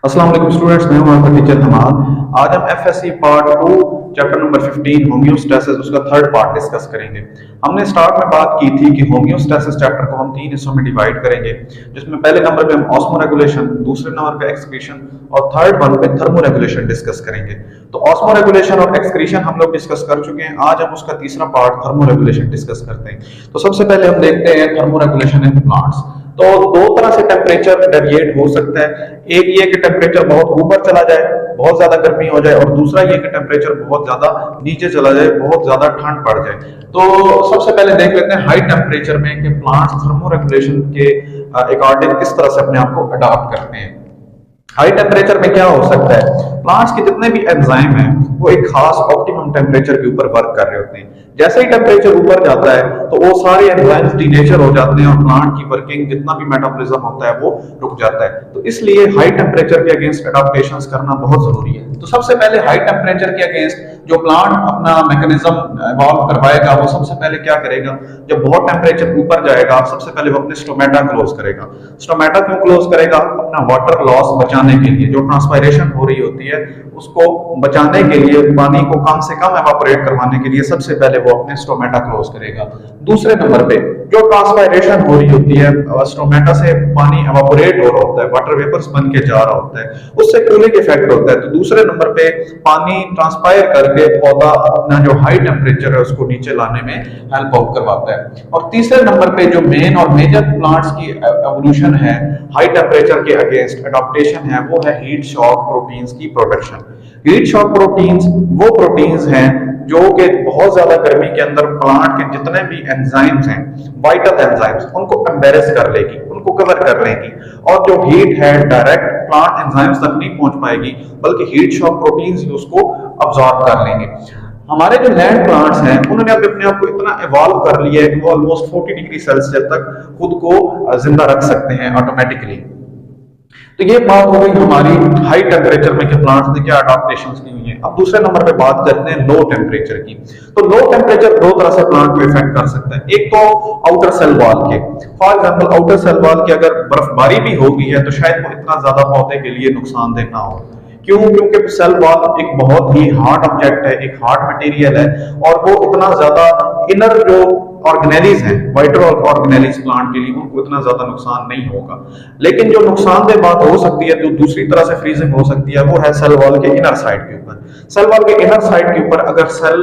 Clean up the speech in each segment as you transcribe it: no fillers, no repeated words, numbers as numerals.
अस्सलाम वालेकुम स्टूडेंट्स, मैं हूं आपका टीचर हमाद। आज हम FSc part 2 chapter number 15 homeostasis उसका थर्ड पार्ट डिस्कस करेंगे। हमने स्टार्ट में बात की थी कि होम्योस्टैसिस चैप्टर को हम तीन हिस्सों में डिवाइड करेंगे, जिसमें पहले नंबर पे हम ऑस्मोरेगुलेशन, दूसरे नंबर पे एक्सक्रीशन और थर्ड वन पे थर्मोरेगुलेशन डिस्कस करेंगे। तो ऑस्मोरेगुलेशन और एक्सक्रीशन हम लोग डिस्कस कर चुके हैं। आज हम उसका तीसरा पार्ट थर्मोरेगुलेशन डिस्कस करते हैं। तो सबसे पहले हम देखते हैं थर्मोरेगुलेशन इन प्लांट्स। तो दो तरह से टेम्परेचर वेरिएट हो सकता है। एक ये कि टेम्परेचर बहुत ऊपर चला जाए, बहुत ज्यादा गर्मी हो जाए, और दूसरा ये कि टेम्परेचर बहुत ज्यादा नीचे चला जाए, बहुत ज्यादा ठंड पड़ जाए। तो सबसे पहले देख लेते हैं हाई टेम्परेचर में कि प्लांट्स थर्मोरेगुलेशन के अकॉर्डिंग किस तरह से अपने आप को अडॉप्ट करते हैं। हाई टेम्परेचर में क्या हो सकता है, प्लांट्स के जितने भी एंजाइम हैं वो एक खास ऑप्टिमम टेम्परेचर के ऊपर वर्क कर रहे होते हैं। जैसे ही टेम्परेचर ऊपर जाता है तो वो सारे एंजाइम्स डीनेचर हो जाते हैं और प्लांट की वर्किंग, जितना भी मेटाबॉलिज्म होता है, वो रुक जाता है। तो इसलिए हाई टेम्परेचर के अगेंस्ट अडॉप्टेशंस करना बहुत जरूरी है। तो सबसे पहले हाई टेम्परेचर के अगेंस्ट जो प्लांट अपना मैकेनिज्म इवॉल्व करवाएगा, वो सबसे पहले क्या करेगा, जब बहुत टेम्परेचर ऊपर जाएगा, सबसे पहले वो अपने स्टोमेटा क्लोज करेगा। स्टोमेटा क्यों क्लोज करेगा? अपना वाटर लॉस बचाने के लिए। जो ट्रांसपायरेशन हो रही होती है उसको बचाने के लिए, पानी को कम से कम एवापोरेट करवाने के लिए सबसे पहले वो अपने स्टोमेटा क्लोज करेगा। दूसरे नंबर पे जो ट्रांसपायरेशन हो रही होती है, स्टोमेटा से पानी एवापोरेट हो रहा होता है, वाटर वेपर्स बन के जा रहा होता है, उससे कूलिंग इफेक्ट होता है। तो दूसरे नंबर पे पानी ट्रांसपायर करके पौधा अपना जो हाई टेम्परेचर है उसको नीचे लाने में हेल्प आउट करवाता है। और तीसरे नंबर पे जो मेन और मेजर प्लांट्स की एवोल्यूशन है हाई टेम्परेचर के अगेंस्ट एडॉप्टेशन है, वो है हीट शॉक प्रोटीन्स की प्रोडक्शन। हीट शॉक प्रोटीन्स वो प्रोटीन्स हैं जो कि बहुत ज्यादा गर्मी के अंदर प्लांट के जितने भी एंजाइम्स हैं, वाइटल एंजाइम्स, उनको एम्बेरस कर लेगी, उनको कवर कर लेगी। और जो हीट है डायरेक्ट प्लांट एंजाइम्स तक नहीं पहुंच पाएगी, बल्कि हीट शॉक प्रोटीन्स उसको अब्सॉर्ब कर लेंगे। हमारे जो लैंड प्लांट्स हैं उन्होंने अपने आप को इतना इवॉल्व कर लिया है कि वो ऑलमोस्ट 40 डिग्री सेल्सियस तक खुद को जिंदा रख सकते हैं ऑटोमेटिकली। तो ये बात हो गई हमारी हाई टेम्परेचर में कि प्लांट्स ने क्या अडॉप्टेशंस की हुई है। अब दूसरे नंबर पे बात करते हैं लो टेम्परेचर की। तो लो टेम्परेचर दो तरह से प्लांट को इफेक्ट कर सकता है। एक तो आउटर सेल वॉल के, for example outer cell wall की अगर बर्फबारी भी हो गई है तो शायद वो इतना ज्यादा पौधे के लिए नुकसानदेह ना हो। क्यों? क्योंकि सेल वॉल एक बहुत ही हार्ड ऑब्जेक्ट है, एक हार्ड मटेरियल है, और वो इतना ज्यादा इनर जो ऑर्गेनेलिज हैं, वाइटर ऑर्गेनेलिज प्लांट के लिए, उनको इतना ज्यादा नुकसान नहीं होगा। लेकिन जो नुकसानदेह बात हो सकती है, जो दूसरी तरह से फ्रीजिंग हो सकती है, वो है सेल वॉल के इनर साइड के ऊपर। सेल वॉल के इनर साइड के ऊपर अगर सेल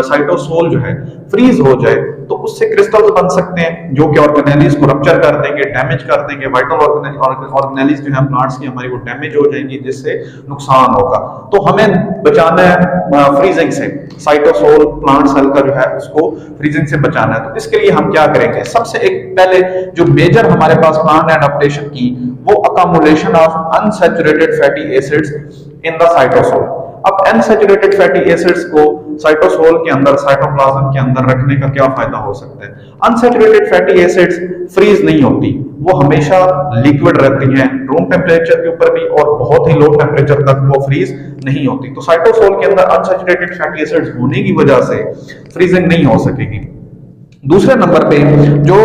साइटोसोल जो है फ्रीज हो जाए तो उससे क्रिस्टल्स बन सकते हैं जो कि ऑर्गेनेलिज को रप्चर कर देंगे, डैमेज कर देंगे। वाइटल ऑर्गेनेलिज जो है प्लांट्स की हमारी, वो डैमेज हो जाएंगी, जिससे नुकसान होगा। तो हमें बचाना है फ्रीजिंग से, साइटोसोल प्लांट सेल का जो है उसको फ्रीजिंग से बचाना है। तो इसके लिए हम क्या करेंगे, सबसे एक पहले जो मेजर हमारे पास प्लांट एडाप्टेशन की, वो accommodation of unsaturated fatty acids in the cytosol. अब अनसैचुरेटेड फैटी एसिड्स को साइटोसोल के अंदर, साइटोप्लाज्म के अंदर रखने का क्या फायदा हो सकता है? अनसैचुरेटेड फैटी एसिड्स फ्रीज नहीं होती, वो हमेशा लिक्विड रहती हैं रूम टेम्परेचर के ऊपर भी, और बहुत ही लो टेम्परेचर तक वो फ्रीज नहीं होती। तो साइटोसोल के अंदर अनसैचुरेटेड फैटी एसिड्स होने की वजह से फ्रीजिंग नहीं हो सकेगी। दूसरे नंबर पे जो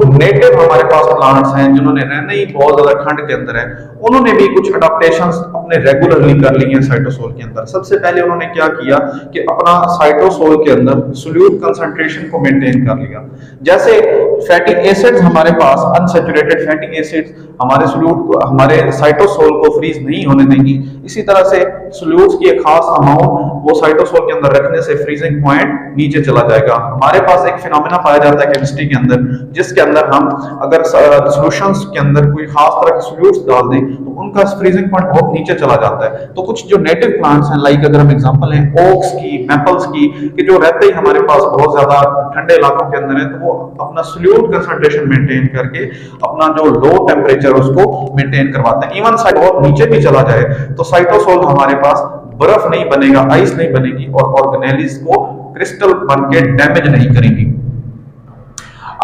नेटिव हमारे पास प्लांट्स हैं जिन्होंने रहना ही बहुत ज्यादा ठंड के अंदर है, उन्होंने भी कुछ अडॉप्टेशंस अपने रेगुलरली कर ली हैं साइटोसोल के अंदर। सबसे पहले उन्होंने क्या किया कि अपना साइटोसोल के अंदर सोल्यूट कंसंट्रेशन को मेंटेन कर लिया। जैसे फैटी एसिड्स हमारे पास, अनसैचुरेटेड फैटी एसिड्स हमारे सोल्यूट को, हमारे साइटोसोल को फ्रीज नहीं होने देंगी, इसी तरह से सोल्यूट्स की एक खास अमाउंट वो साइटोसोल के अंदर रखने से फ्रीजिंग पॉइंट नीचे चला जाएगा। हमारे पास एक फिनोमेना पाया जाता है केमिस्ट्री के अंदर, जिसके अंदर हम अगर सॉल्यूशंस के अंदर कोई खास तरह के सोल्यूट्स डाल दें तो उनका फ्रीजिंग पॉइंट बहुत नीचे चला जाता है। तो कुछ जो नेटिव प्लांट्स हैं, लाइक अगर हम एग्जांपल हैं ओक्स की, मैपल्स की, कि जो रहते ही हमारे पास बहुत ज्यादा ठंडे इलाकों के अंदर है, तो वो अपना सोल्यूट कंसंट्रेशन मेंटेन करके अपना जो लो टेम्परेचर उसको मेंटेन करवाते हैं। इवन साइड और नीचे भी चला जाए तो साइटोसोल हमारे पास बर्फ नहीं बनेगा, आइस नहीं बनेगी, और ऑर्गेनेलिज को क्रिस्टल बन के डैमेज नहीं करेंगी।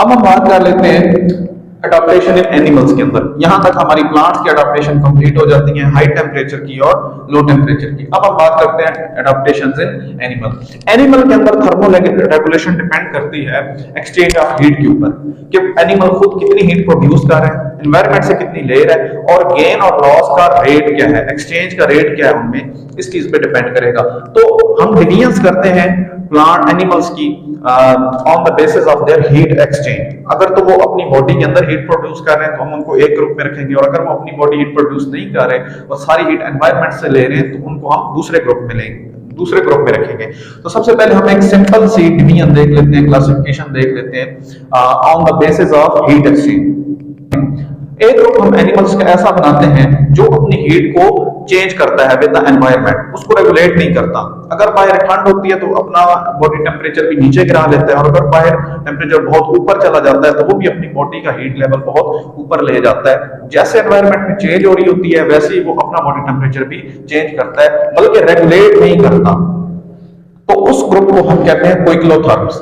अब हम बात कर लेते हैं अडॉप्टेशन इन एनिमल्स के अंदर, यहां तक हमारी प्लांट्स की अडॉप्टेशन कंप्लीट हो जाती है हाई टेम्परेचर की और लो टेम्परेचर की। अब हम बात करते हैं अडॉप्टेशंस इन एनिमल। एनिमल के अंदर थर्मोरेगुलेशन डिपेंड करती है एक्सचेंज ऑफ हीट के ऊपर, कि एनिमल खुद कितनी हीट प्रोड्यूस कर रहा है, एनवायरनमेंट से कितनी ले रहा है, और गेन और लॉस का रेट क्या है, एक्सचेंज का रेट क्या है उनमें, इस चीज पे डिपेंड करेगा। तो हम डिवीजन करते हैं प्लांट एनिमल्स की on the basis of their heat exchange. अगर तो वो अपनी बॉडी के अंदर हीट प्रोड्यूस कर रहे हैं तो हम उनको एक ग्रुप में रखेंगे, और अगर वो अपनी बॉडी हीट प्रोड्यूस नहीं कर रहे और सारी हीट एनवायरनमेंट से ले रहे हैं तो उनको हम दूसरे ग्रुप में रखेंगे। तो सबसे पहले हम एक सिंपल सी डिवीजन देख लेते हैं, क्लासिफिकेशन देख लेते हैं on the basis of heat exchange. एक ग्रुप हम एनिमल्स का ऐसा बनाते हैं जो अपनी हीट को चेंज करता है विद द एनवायरनमेंट, उसको रेगुलेट नहीं करता। अगर बाहर ठंड होती है तो अपना बॉडी टेम्परेचर भी नीचे गिरा लेता है, और अगर बाहर टेम्परेचर बहुत ऊपर चला जाता है तो वो भी अपनी बॉडी का हीट लेवल बहुत ऊपर ले जाता है। जैसे एनवायरनमेंट में चेंज हो रही होती है वैसे ही वो अपना बॉडी टेम्परेचर भी चेंज करता है, बल्कि रेगुलेट नहीं करता। तो उस ग्रुप को हम कहते हैं क्विक्लोथर्म्स।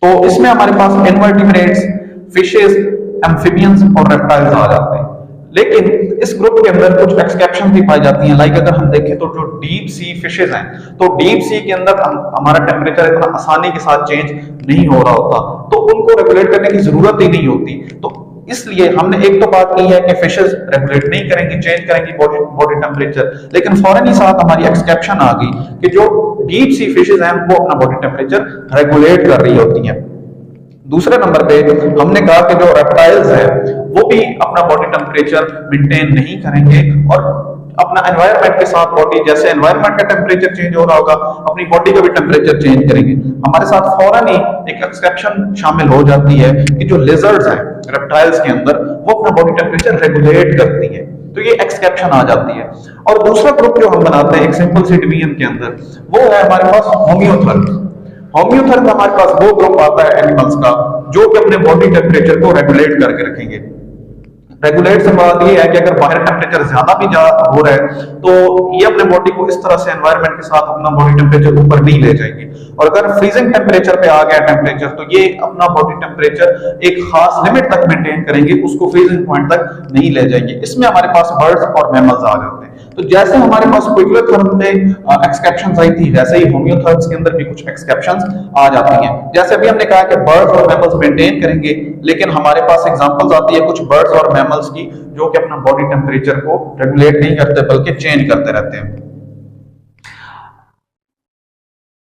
तो इसमें हमारे पास इनवर्टिब्रेट्स, फिशेस, एम्फिबियंस और रेप्टाइल्स आ जाते हैं। लेकिन इस ग्रुप के अंदर कुछ एक्सेप्शन भी पाई जाती हैं। लाइक अगर हम देखें तो जो डीप सी फिशेज हैं, तो डीप सी के अंदर हमारा टेम्परेचर इतना आसानी के साथ चेंज नहीं हो रहा होता, तो उनको रेगुलेट करने की जरूरत ही नहीं होती। तो इसलिए हमने एक तो बात की है कि फिशेस रेगुलेट नहीं करेंगी, चेंज करेंगी बॉडी टेम्परेचर, लेकिन फौरन ही साथ हमारी एक्सेप्शन आ गई कि जो डीप सी फिशेज हैं वो अपना बॉडी टेम्परेचर रेगुलेट कर रही होती हैं। दूसरे नंबर पे हमने कहा कि जो रेप्टाइल्स हैं वो भी अपना बॉडी टेम्परेचर मेंटेन नहीं करेंगे, और अपना एनवायरनमेंट के साथ बॉडी, जैसे एनवायरनमेंट का टेम्परेचर चेंज हो रहा होगा अपनी बॉडी का भी टेम्परेचर चेंज करेंगे। हमारे साथ फौरन ही एक एक्सेप्शन शामिल हो जाती है कि जो लिजर्ड्स हैं रेप्टाइल्स के अंदर वो अपना बॉडी टेम्परेचर रेगुलेट करती है, तो ये एक्सेप्शन आ जाती है। और दूसरा ग्रुप जो हम बनाते हैं एक सिंपल सी डिवीजन के अंदर, वो है हमारे पास होम्योथर्म्स। होम्योथर्म हमारे पास वो ग्रुप आता है एनिमल्स का जो कि अपने बॉडी टेम्परेचर को रेगुलेट करके रखेंगे। रेगुलेट से बात ये है कि अगर बाहर टेम्परेचर ज्यादा भी हो रहा है तो ये अपने बॉडी को इस तरह से एनवायरनमेंट के साथ अपना बॉडी टेम्परेचर ऊपर नहीं ले जाएंगे, और अगर फ्रीजिंग टेम्परेचर पे आ गया टेम्परेचर तो ये अपना बॉडी टेम्परेचर एक खास लिमिट तक मेंटेन करेंगे, उसको फ्रीजिंग पॉइंट तक नहीं ले जाएंगे। इसमें हमारे पास बर्ड्स और मैमल्स आ जाते हैं। तो जैसे हमारे पास क्विक्लोथर्म में एक्सेप्शंस आई थी, वैसे ही होम्योथर्म्स के अंदर भी कुछ एक्सेप्शंस आ जाती हैं। जैसे अभी हमने कहा कि बर्ड्स और मैमल्स मेंटेन करेंगे, लेकिन हमारे पास एग्जांपल्स आती है कुछ बर्ड्स और मैमल्स की जो कि अपना बॉडी टेम्परेचर को रेगुलेट नहीं करते बल्कि चेंज करते रहते हैं।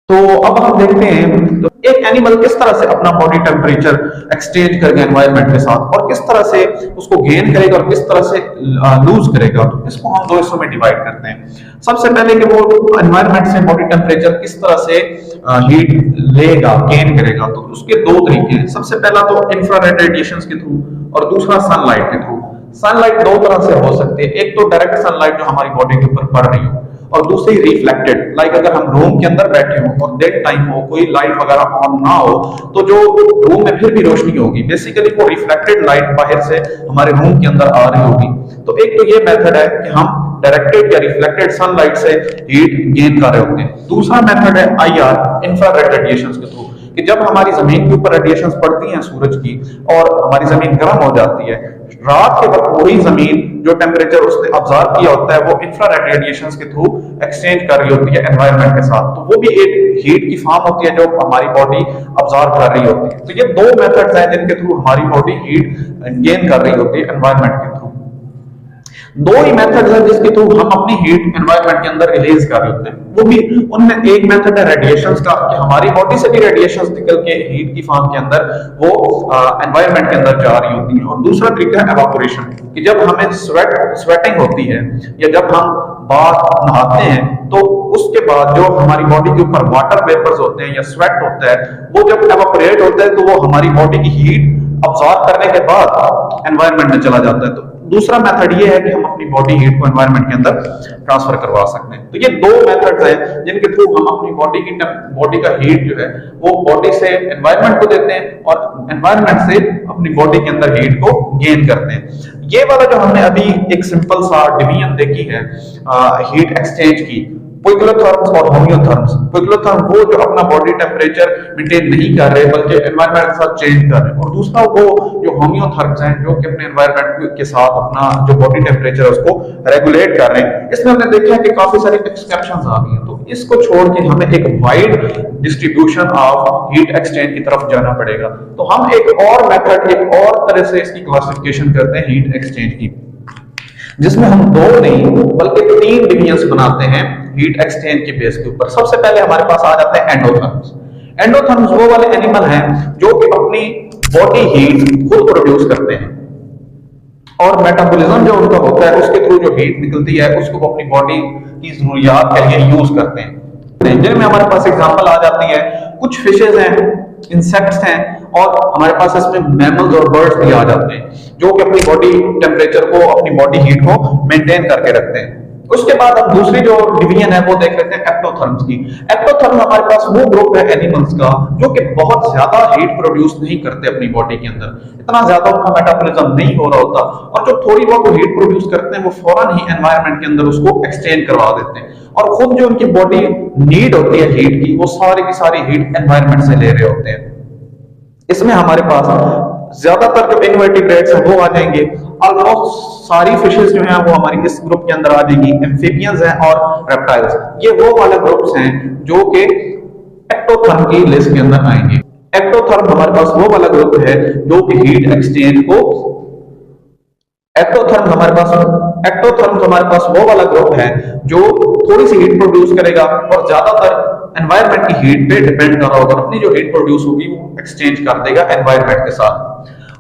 तो अब हम देखते हैं तो एक एनिमल किस तरह से अपना बॉडी टेम्परेचर एक्सचेंज करेगा एनवायरनमेंट के साथ, और किस तरह से उसको गेन करेगा और किस तरह से लूज करेगा। तो इसको हम दो हिस्सों में डिवाइड करते हैं। सबसे पहले कि वो एनवायरनमेंट से बॉडी टेम्परेचर किस तरह से हीट लेगा, गेन करेगा, तो उसके दो तरीके हैं। सबसे पहला तो इंफ्रारेड रेडिएशंस के थ्रू, और दूसरा सनलाइट के थ्रू। सनलाइट दो तरह से हो सकती है, एक तो डायरेक्ट सनलाइट जो हमारी बॉडी के ऊपर पड़ रही हो, और दूसरी रिफ्लेक्टेड। लाइक अगर हम रूम के अंदर बैठे हो और डे टाइम हो, कोई लाइट वगैरह ऑन ना हो, तो जो रूम में फिर भी रोशनी होगी, बेसिकली वो रिफ्लेक्टेड लाइट बाहर से हमारे रूम के अंदर आ रही होगी। तो एक तो ये मेथड है कि हम डायरेक्टेड या रिफ्लेक्टेड सनलाइट से हीट गेन कर रहे होते हैं। दूसरा मेथड है आईआर, इंफ्रारेड रेडिएशंस के थ्रू, कि जब हमारी जमीन के ऊपर रेडिएशंस पड़ती हैं सूरज की और हमारी जमीन गर्म हो जाती है, रात के वक्त वही जमीन जो टेम्परेचर उसने ऑब्जर्व किया होता है वो इंफ्रारेड रेडिएशंस के थ्रू एक्सचेंज कर रही होती है एनवायरनमेंट के साथ, तो वो भी एक हीट की फॉर्म होती है जो हमारी बॉडी ऑब्जर्व कर रही होती है। तो ये दो मेथड्स हैं जिनके थ्रू हमारी बॉडी हीट गेन कर रही होती है एनवायरनमेंट के थ्रू। दो ही मेथड्स हैं जिसके थ्रू हम अपनी हीट एनवायरनमेंट के अंदर रिलीज कर रहे होते हैं। वो भी उनमें एक मेथड है रेडिएशंस का, कि हमारी बॉडी से भी रेडिएशंस निकल के हीट की फॉर्म के अंदर वो एनवायरनमेंट के अंदर जा रही होती है। और दूसरा तरीका है एवापोरेशन, कि जब हमें स्वेटिंग होती है या जब हम बाथ नहाते हैं तो उसके बाद जो हमारी बॉडी के ऊपर वाटर वेपर्स होते हैं या स्वेट होता है, वो जब एवापोरेट होता है तो वो हमारी बॉडी की हीट अब्सॉर्ब करने के बाद एनवायरनमेंट में चला जाता है। तो दूसरा मेथड ये है कि हम अपनी बॉडी हीट को एनवायरनमेंट के अंदर ट्रांसफर करवा सकते हैं। तो ये दो मेथड्स हैं जिनके थ्रू हम अपनी बॉडी का हीट जो है वो बॉडी से एनवायरनमेंट को देते हैं और एनवायरनमेंट से अपनी बॉडी के अंदर हीट को गेन करते हैं। ये वाला जो हमने अभी एक सिंपल सा डिवीजन देखी है हीट एक्सचेंज की, पोइक्लोथर्म्स और होम्योथर्म्स। पोइक्लोथर्म वो जो अपना बॉडी टेम्परेचर मेंटेन नहीं कर रहे बल्कि एनवायरनमेंट के साथ चेंज कर रहे हैं, और दूसरा वो जो होम्योथर्म्स हैं जो कि अपने एनवायरनमेंट के साथ अपना जो बॉडी टेम्परेचर है उसको रेगुलेट कर रहे हैं। इसमें हमने देखा है कि काफी सारी एक्सेप्शंस आ गई हैं, तो इसको छोड़ के हमें एक wide distribution of heat exchange की तरफ जाना पड़ेगा। तो हम एक और मेथड, एक और तरह से इसकी क्लासिफिकेशन करते हैं हीट एक्सचेंज की, जिसमें हम दो नहीं बल्कि तीन डिविजन्स बनाते हैं हीट एक्सचेंज के बेस के ऊपर। सबसे पहले हमारे पास आ जाते हैं एंडोथर्म्स। एंडोथर्म्स वो वाले एनिमल हैं जो कि अपनी बॉडी हीट खुद प्रोड्यूस करते हैं, और मेटाबॉलिज्म जो उनका होता है उसके थ्रू जो हीट निकलती है उसको वो अपनी बॉडी की जरूरियात के लिए यूज करते हैं। जिनमें हमारे पास एग्जांपल आ जाती है, कुछ फिशेज हैं, इंसेक्ट्स हैं, और हमारे पास इसमें मैमल्स और बर्ड्स भी आ जाते हैं जो कि अपनी बॉडी टेम्परेचर को, अपनी बॉडी हीट को मेंटेन करके रखते हैं। उसके बाद हम दूसरी जो डिवीजन है वो देख लेते हैं एक्टोथर्म्स की। एक्टोथर्म हमारे पास वो ग्रुप है एनिमल्स का जो कि बहुत ज्यादा हीट प्रोड्यूस नहीं करते अपनी बॉडी के अंदर, इतना ज्यादा उनका मेटाबॉलिज्म नहीं हो रहा होता, और जो थोड़ी बहुत हीट प्रोड्यूस करते हैं वो फौरन ही एनवायरनमेंट के अंदर उसको एक्सचेंज करवा देते हैं, और खुद जो उनकी बॉडी नीड होती है हीट की वो सारी की सारी हीट एनवायरनमेंट से ले रहे होते हैं। इसमें हमारे पास ज्यादातर जो इनवर्टिब्रेट्स हैं वो आ जाएंगे, ऑलमोस्ट सारी फिशेस जो हैं वो हमारी इस ग्रुप के अंदर आ जाएंगी, एम्फीबियंस हैं और रेप्टाइल्स, ये वो वाले ग्रुप्स हैं जो कि एक्टोथर्म की लिस्ट के अंदर आएंगे। एक्टोथर्म हमारे पास वो वाला ग्रुप है जो कि हीट एक्सचेंज को, एक्टोथर्म हमारे पास वो वाला ग्रुप है जो थोड़ी सी हीट प्रोड्यूस करेगा और ज्यादातर एनवायरनमेंट की हीट पे डिपेंड कर रहा होगा, अपनी जो हीट प्रोड्यूस होगी वो एक्सचेंज कर देगा एनवायरनमेंट के साथ।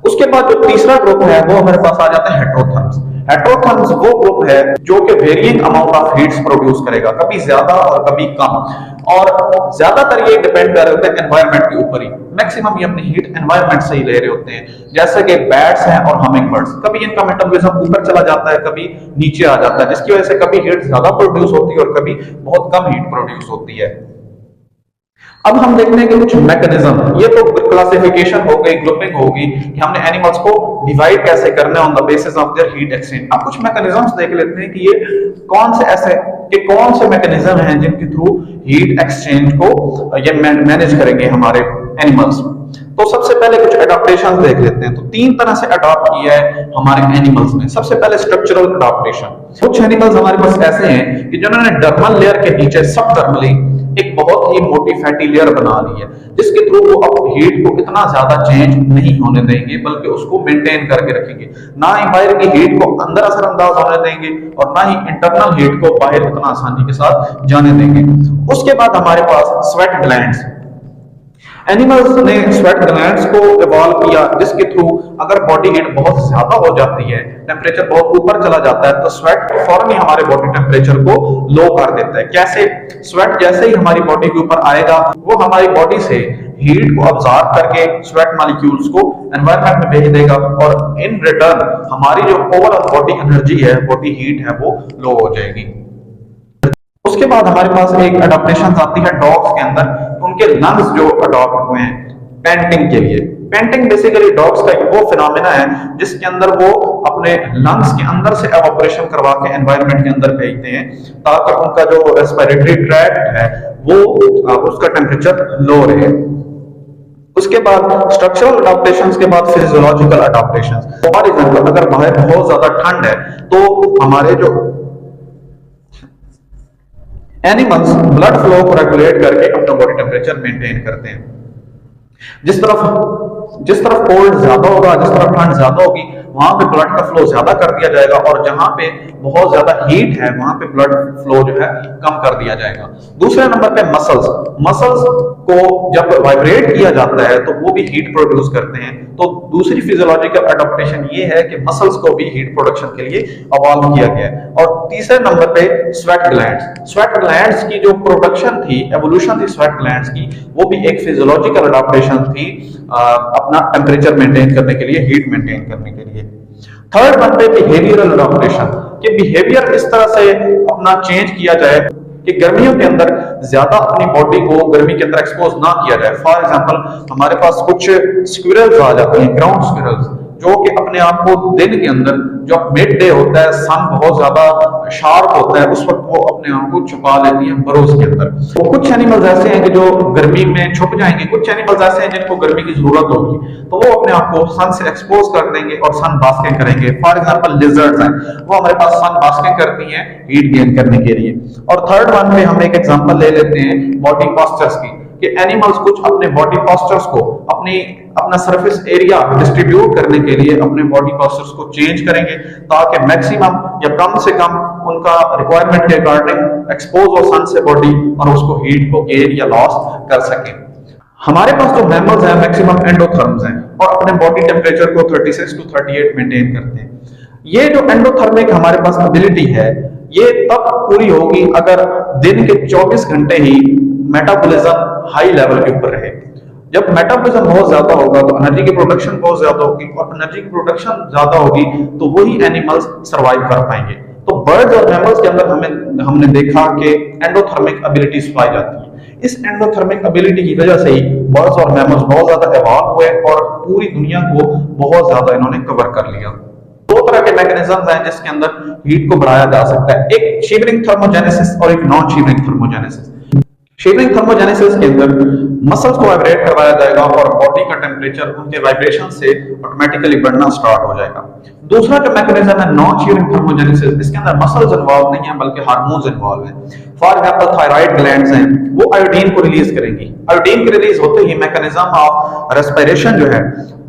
उसके बाद जो तीसरा ग्रुप है वो हमारे पास आ जाता है हेटेरोथर्म्स। हेटेरोथर्म्स वो ग्रुप है जो कि वेरिएंग अमाउंट ऑफ हीट्स प्रोड्यूस करेगा, कभी ज्यादा और कभी कम, और ज्यादातर ये डिपेंड कर रहे होते हैं एनवायरनमेंट के ऊपर ही, मैक्सिमम ये अपनी हीट एनवायरनमेंट से ही ले रहे होते हैं। जैसे कि बैट्स हैं और हमिंग बर्ड्स, कभी इनका मेटाबॉलिज्म ऊपर चला जाता है, कभी नीचे आ जाता है, जिसकी वजह से कभी हीट ज्यादा प्रोड्यूस होती है और कभी बहुत कम हीट प्रोड्यूस होती है। अब हम देखते हैं कि कुछ मैकेनिज्म, ये तो क्लासिफिकेशन हो गई, ग्रुपिंग होगी कि हमने एनिमल्स को डिवाइड कैसे करना है on the basis of their heat exchange. अब कुछ मैकेनिज्म्स देख लेते हैं कि ये कौन से मैकेनिज्म हैं जिनके थ्रू हीट एक्सचेंज को ये मैनेज करेंगे हमारे एनिमल्स। तो सबसे पहले कुछ एडाप्टेशन देख लेते हैं। तो तीन तरह से अडॉप्ट किया है हमारे एनिमल्स ने। सबसे पहले स्ट्रक्चरल अडॉप्टेशन। कुछ एनिमल्स हमारे पास ऐसे हैं कि जिन्होंने डर्मल लेयर के नीचे सबडर्मली एक बहुत ही मोटी फैटी लेयर बना ली है, जिसके थ्रू वो अब हीट को इतना ज्यादा चेंज नहीं होने देंगे बल्कि उसको मेंटेन करके रखेंगे। ना ही बाहर की हीट को अंदर असरअंदाज होने देंगे और ना ही इंटरनल हीट को बाहर उतना आसानी के साथ जाने देंगे। उसके बाद हमारे पास स्वेट ग्लैंड्स। एनिमल्स ने स्वेट ग्लैंड्स को इवॉल्व किया, जिसके थ्रू अगर बॉडी हीट बहुत ज्यादा हो जाती है, टेम्परेचर बहुत ऊपर चला जाता है, तो स्वेट फौरन ही हमारे बॉडी टेम्परेचर को लो कर देता है। कैसे? स्वेट जैसे ही हमारी बॉडी के ऊपर आएगा वो हमारी बॉडी से हीट को अब्सॉर्ब करके स्वेट मॉलिक्यूल्स को एनवायरनमेंट में भेज देगा, और इन रिटर्न हमारी जो ओवरऑल बॉडी एनर्जी है, बॉडी हीट है, वो लो हो जाएगी। उसके बाद हमारे पास एक अडॉप्टेशन आती है डॉग्स के अंदर। उनके लंग्स जो अडॉप्ट हुए हैं पेंटिंग के लिए। पेंटिंग बेसिकली डॉग्स का वो फिनोमेना है जिसके अंदर वो अपने लंग्स के अंदर से एवापोरेशन करवा के एनवायरनमेंट के अंदर भेजते हैं, ताकि उनका जो रेस्पिरेटरी ट्रैक्ट है वो उसका टेम्परेचर लो रहे। उसके बाद स्ट्रक्चरल अडॉप्टेशंस के बाद फिजियोलॉजिकल अडॉप्टेशंस। फॉर एग्जांपल, अगर बाहर बहुत ज्यादा ठंड है तो हमारे जो एनिमल्स ब्लड फ्लो को रेगुलेट करके अपना बॉडी टेम्परेचर मेंटेन करते हैं। जिस तरफ कोल्ड ज्यादा होगा, जिस तरफ ठंड ज्यादा होगी, वहां पे ब्लड का फ्लो ज्यादा कर दिया जाएगा, और जहां पे बहुत ज्यादा हीट है वहां पे ब्लड फ्लो जो है कम कर दिया जाएगा। दूसरे नंबर पे मसल्स को जब वाइब्रेट किया जाता है तो वो भी हीट प्रोड्यूस करते हैं। तो दूसरी फिजियोलॉजिकल अडॉप्टेशन ये है कि मसल्स को भी हीट प्रोडक्शन के लिए इवॉल्व किया गया है। और तीसरे नंबर पे स्वेट ग्लैंड्स की जो प्रोडक्शन थी, एवोल्यूशन थी स्वेट ग्लैंड्स की, वो भी एक फिजियोलॉजिकल अडॉप्टेशन थी अपना टेम्परेचर मेंटेन करने के लिए, हीट मेंटेन करने के लिए। थर्ड वन पे बिहेवियरल अडॉप्टेशन, कि बिहेवियर इस तरह से अपना चेंज किया जाए कि गर्मियों के अंदर ज्यादा अपनी बॉडी को गर्मी के अंदर एक्सपोज ना किया जाए। फॉर एग्जांपल, हमारे पास कुछ स्क्विरल्स आ जाते हैं, ग्राउंड स्क्विरल्स, जो कि अपने आप को दिन के अंदर, जो मिड डे होता है, सन बहुत ज्यादा शार्प होता है, उस वक्त वो अपने आप को छुपा लेती है बरोज के अंदर। तो कुछ एनिमल्स ऐसे हैं कि जो गर्मी में छुप जाएंगे, कुछ एनिमल्स ऐसे हैं जिनको गर्मी की जरूरत होगी, तो वो अपने आप को सन से एक्सपोज कर देंगे और सन बास्किंग करेंगे। फॉर एग्जांपल लिजर्ड्स हैं, वो हमारे पास सन बास्किंग करती हैं हीट गेन करने के लिए। और थर्ड वन पे हम एक एग्जांपल ले लेते हैं बॉडी पॉस्चर्स की, कि एनिमल्स कुछ अपने बॉडी पॉस्चर्स को अपना सरफेस एरिया डिस्ट्रीब्यूट करने के लिए अपने बॉडी पॉस्चर्स को चेंज करेंगे, ताकि मैक्सिमम या कम से कम उनका रिक्वायरमेंट के अकॉर्डिंग एक्सपोज हो सन से बॉडी और उसको हीट को गेन या लॉस कर सके। हमारे पास जो मैमल्स हैं मैक्सिमम एंडोथर्म्स हैं और अपने बॉडी टेम्परेचर को 36 to 38 मेंटेन करते हैं। ये जो एंडोथर्मिक हमारे पास एबिलिटी है, ये तब पूरी होगी अगर दिन के 24 घंटे ही मेटाबॉलिज्म हाई लेवल के ऊपर रहे। जब मेटाबॉलिज्म बहुत ज्यादा होगा तो एनर्जी की प्रोडक्शन बहुत ज्यादा होगी, और एनर्जी की प्रोडक्शन ज्यादा होगी तो वही एनिमल्स सरवाइव कर पाएंगे। तो बर्ड्स और मैमल्स के अंदर हमने देखा कि एंडोथर्मिक एबिलिटीज पाई जाती है। इस एंडोथर्मिक एबिलिटी की वजह से ही बर्ड्स और मैमल्स बहुत ज्यादा इवॉल्व हुए और पूरी दुनिया को बहुत ज्यादा इन्होंने कवर कर लिया। दो तरह के मैकेनिज्म्स हैं जिसके अंदर हीट को बढ़ाया जा सकता है, एक शिवरिंग थर्मोजेनेसिस और एक non shivering thermogenesis. Shivering thermogenesis के अंदर मसल्स को वाइब्रेट करवाया जाएगा और बॉडी का टेम्परेचर उनके वाइब्रेशन से ऑटोमेटिकली बढ़ना स्टार्ट हो जाएगा। दूसरा जो मैकेनिज्म है नॉन शिवरिंग थर्मोजेनेसिस, इसके अंदर मसल्स इन्वॉल्व नहीं है बल्कि हार्मोन्स इन्वॉल्व हैं। फॉर एग्जांपल थायराइड ग्लैंड्स हैं, वो आयोडीन को रिलीज करेंगी। आयोडीन के रिलीज होते ही मैकेनिज्म ऑफ रेस्पिरेशन जो है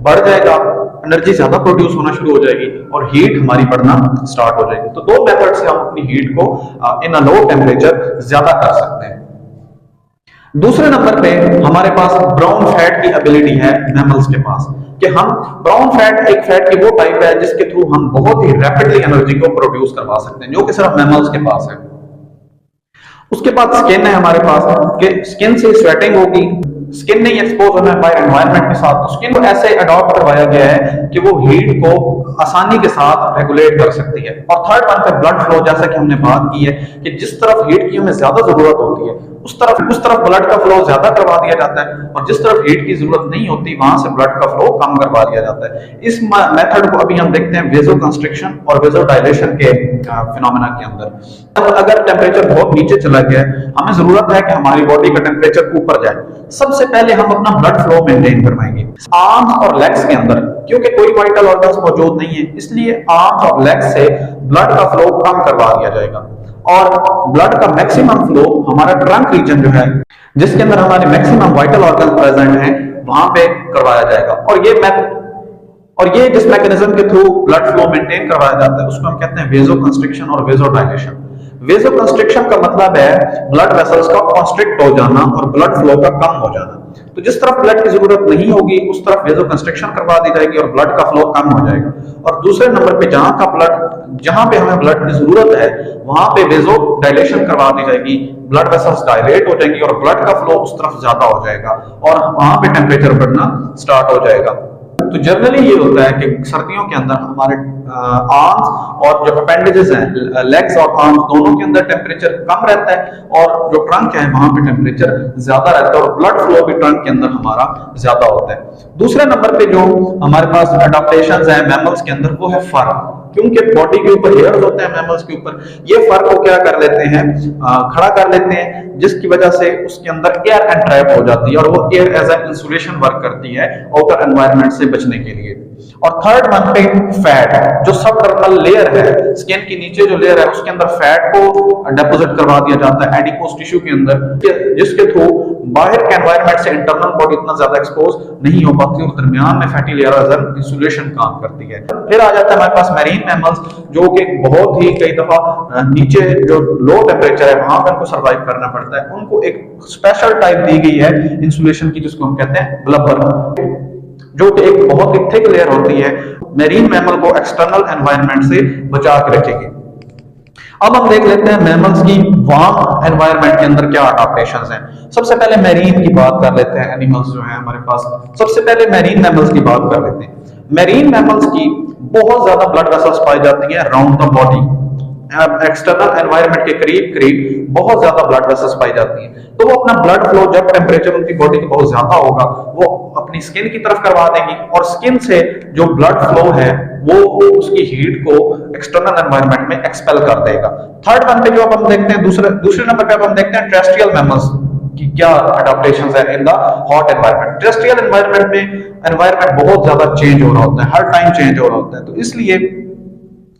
बढ़ जाएगा, एनर्जी ज्यादा प्रोड्यूस होना शुरू हो जाएगी और हीट हमारी बढ़ना स्टार्ट हो जाएगी। तो दो मेथड से हम अपनी हीट को इन अ लो टेम्परेचर ज्यादा कर सकते हैं। दूसरे नंबर पे हमारे पास ब्राउन फैट की एबिलिटी है मैमल्स के पास, कि हम ब्राउन फैट एक फैट की वो टाइप है जिसके थ्रू हम बहुत ही रैपिडली एनर्जी को प्रोड्यूस करवा सकते हैं, जो कि सिर्फ मैमल्स के पास है। उसके बाद स्किन है हमारे पास, कि स्किन से स्वेटिंग होगी, स्किन नहीं एक्सपोज होना है बाहर एनवायरनमेंट के साथ, तो स्किन को ऐसे अडॉप्ट करवाया गया है कि वो हीट को आसानी के साथ रेगुलेट कर सकती है। और थर्ड वन पे ब्लड फ्लो, जैसा कि हमने बात की है कि जिस तरफ हीट की हमें ज्यादा जरूरत होती है उस तरफ ब्लड का फ्लो ज्यादा करवा दिया जाता है, और जिस तरफ हीट की जरूरत नहीं होती वहां से ब्लड का फ्लो कम करवा दिया जाता है। इस मेथड को अभी हम देखते हैं वेजो कंस्ट्रिक्शन और वेजो डायलेशन के फिनोमेना के अंदर। अगर टेम्परेचर बहुत नीचे चला गया है, हमें जरूरत है कि हमारी बॉडी का टेम्परेचर ऊपर जाए, सबसे पहले हम अपना ब्लड फ्लो मेंटेन करवाएंगे आर्म्स और लेग्स के अंदर, क्योंकि कोई वाइटल ऑर्गन्स मौजूद नहीं है, इसलिए आर्म्स और लेग्स से ब्लड का फ्लो कम करवा दिया जाएगा। और ब्लड का मैक्सिमम फ्लो हमारा ट्रंक रीजन जो है, जिसके अंदर हमारे मैक्सिमम वाइटल ऑर्गन प्रेजेंट हैं, वहां पे करवाया जाएगा। और ये जिस मैकेनिज्म के थ्रू ब्लड फ्लो मेंटेन करवाया जाता है उसको हम कहते हैं वेजो कंस्ट्रिक्शन और वेजो डायलेशन। वेजो कंस्ट्रिक्शन का मतलब है ब्लड वेसल्स का कॉन्स्ट्रिक्ट हो जाना और ब्लड फ्लो का कम हो जाना। तो जिस तरफ ब्लड की जरूरत नहीं होगी उस तरफ वेजो कंस्ट्रिक्शन करवा दी जाएगी और ब्लड का फ्लो कम हो जाएगा। और दूसरे नंबर पे जहां पे हमें ब्लड की जरूरत है वहां पे वेजो डायलेशन करवा दी जाएगी, ब्लड वेसल्स डायलेट हो जाएंगी और ब्लड का फ्लो उस तरफ ज्यादा हो जाएगा और वहां पे टेम्परेचर बढ़ना स्टार्ट हो जाएगा। तो जनरली ये होता है कि सर्दियों के अंदर हमारे आर्म्स और जो अपेंडेजेस हैं, लेग्स और आर्म्स दोनों के अंदर टेम्परेचर कम रहता है और जो ट्रंक है वहां पे टेम्परेचर ज्यादा रहता है और ब्लड फ्लो भी ट्रंक के अंदर हमारा ज्यादा होता है। दूसरे नंबर पे जो हमारे पास अडॉप्टेशंस हैं मैमल्स के अंदर वो है फर, क्योंकि बॉडी के ऊपर हेयर्स होते हैं मैमल्स के ऊपर, ये फर को क्या कर लेते हैं, खड़ा कर लेते हैं, जिसकी वजह से उसके अंदर एयर एंट्रैप हो जाती है और वो air as an insulation work करती है आउटर एनवायरनमेंट से बचने के लिए। और थर्ड वन पे फैट, जो सबडर्मल लेयर है, स्किन के नीचे जो लेयर है उसके अंदर फैट को डिपॉजिट करवा दिया जाता है एडिपोज टिश्यू के अंदर, जिसके थ्रू बाहर के एनवायरनमेंट से इंटरनल बॉडी इतना ज्यादा एक्सपोज नहीं हो पाती और दरमियान में fatty layer as an insulation काम करती है। फिर आ जाता है हमारे पास मैरीन मैमल्स, जो कि बहुत ही कई दफा नीचे जो लो टेम्परेचर है वहां पर उनको सर्वाइव करना पड़ता है। उनको एक स्पेशल टाइप दी गई है इंसुलेशन की, जिसको हम कहते हैं ब्लबर, जो कि एक बहुत ही थिक लेयर होती है, मैरीन मैमल को एक्सटर्नल एनवायरनमेंट से बचा के रखेगी। अब हम देख लेते हैं मैमल्स की वार्म एनवायरनमेंट के अंदर क्या अडॉप्टेशंस हैं। सबसे पहले मैरीन की बात कर लेते हैं, एनिमल्स जो हैं हमारे पास। सबसे पहले मैरीन मैमल्स की बात कर लेते हैं। मैरीन मैमल्स की बहुत ज्यादा ब्लड वेसल्स पाई जाती हैं around the body, external environment के करीब करीब बहुत ज्यादा ब्लड वेसल्स पाई जाती हैं। तो वो अपना ब्लड फ्लो, जब टेम्परेचर उनकी बॉडी का बहुत ज्यादा होगा, वो अपनी स्किन की तरफ करवा देंगी और स्किन से जो ब्लड फ्लो है वो उसकी हीट को एक्सटर्नल एनवायरनमेंट में एक्सपेल कर देगा। थर्ड वन पे जो अब हम देखते हैं, दूसरे नंबर पे अब हम देखते हैं टेरेस्ट्रियल मैमल्स कि क्या अडॉप्टेशंस है in the hot environment. Terrestrial environment में एनवायरनमेंट बहुत ज्यादा चेंज हो रहा होता है, हर टाइम चेंज हो रहा होता है, तो इसलिए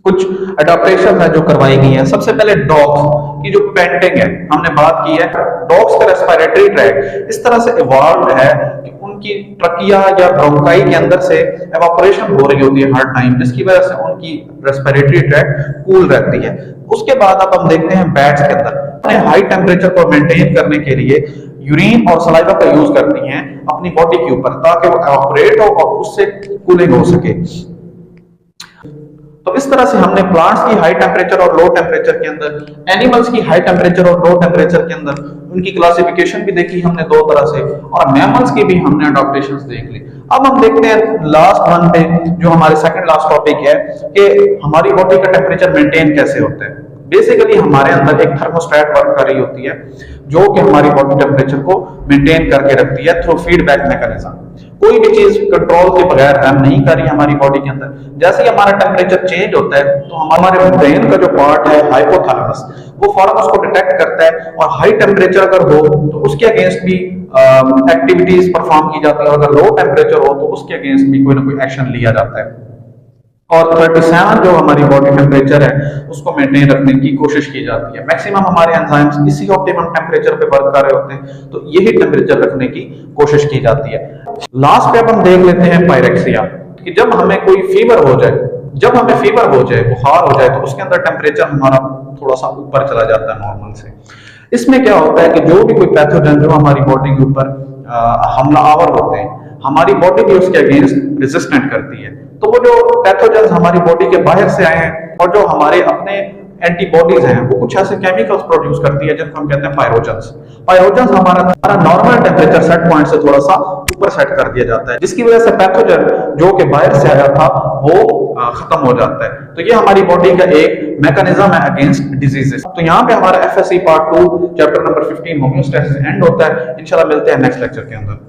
कुछ अडॉप्टेशन है जो करवाई गई है। सबसे पहले डॉग्स की जो पेंटिंग है, हमने बात की है डॉग्स का रेस्पिरेटरी ट्रैक इस तरह से इवॉल्व है कि उनकी ट्रकिया या ब्रोंकाई के अंदर से एवापोरेशन हो रही होती है हर टाइम, जिसकी वजह से उनकी रेस्पिरेटरी ट्रैक कूल रहती है। उसके बाद अब हम देखते हैं बैट्स के अंदर अपने हाई टेम्परेचर को मेंटेन करने के लिए यूरिन और सलाइवा का यूज करती हैं अपनी बॉडी के ऊपर ताकि वो एवापोरेट हो और उससे कूलिंग हो सके। तो इस तरह से हमने प्लांट्स की हाई टेम्परेचर और लो टेम्परेचर के अंदर, एनिमल्स की हाई टेम्परेचर और लो टेम्परेचर के अंदर उनकी क्लासिफिकेशन भी देखी हमने दो तरह से, और मैमल्स की भी हमने अडॉप्टेशंस देख ली। अब हम देखते हैं लास्ट वन पे जो हमारे सेकंड लास्ट टॉपिक है कि हमारी बॉडी का टेम्परेचर मेंटेन कैसे होता है। बेसिकली हमारे अंदर एक थर्मोस्टेट वर्क कर रही होती है जो कि हमारी बॉडी टेम्परेचर को मेंटेन करके रखती है थ्रू फीडबैक मैकेनिज्म। कोई भी चीज कंट्रोल के बगैर रन नहीं कर रही हमारी बॉडी के अंदर। जैसे ही हमारा टेम्परेचर चेंज होता है तो हमारे ब्रेन का जो पार्ट है हाइपोथैलेमस, वो फौरन उसको डिटेक्ट करता है और हाई टेम्परेचर अगर हो तो उसके अगेंस्ट भी एक्टिविटीज परफॉर्म की जाती है, और अगर लो टेम्परेचर हो तो उसके अगेंस्ट भी कोई ना कोई एक्शन लिया जाता है। और 37 जो हमारी बॉडी टेम्परेचर है उसको मेंटेन रखने की कोशिश की जाती है। मैक्सिमम हमारे एंजाइम्स इसी ऑप्टिमम टेम्परेचर पे वर्क कर रहे होते हैं, तो यही टेम्परेचर रखने की कोशिश की जाती है। लास्ट पे अब हम देख लेते हैं पायरेक्सिया, कि जब हमें कोई फीवर हो जाए, बुखार हो जाए, तो उसके अंदर टेम्परेचर हमारा थोड़ा सा ऊपर चला जाता है नॉर्मल से। इसमें क्या होता है कि जो भी कोई पैथोजन जो हमारी बॉडी के ऊपर हमलावर होते हैं, हमारी बॉडी भी उसके अगेंस्ट रेजिस्टेंट करती है। तो वो जो पैथोजेंस हमारी बॉडी के बाहर से आए हैं और जो हमारे अपने एंटीबॉडीज हैं, वो कुछ ऐसे केमिकल्स प्रोड्यूस करती है जिनको हम कहते हैं पायरोजेंस। पायरोजेंस हमारा नॉर्मल टेम्परेचर सेट पॉइंट से थोड़ा सा ऊपर सेट कर दिया जाता है, जिसकी वजह से पैथोजन जो कि बाहर से आया था वो खत्म हो जाता है। तो ये हमारी बॉडी का एक मैकेनिज्म है अगेंस्ट डिजीजेस। तो यहाँ पे हमारा FSC part 2 chapter number 15 homeostasis and होता है। इंशाल्लाह मिलते हैं नेक्स्ट लेक्चर के अंदर।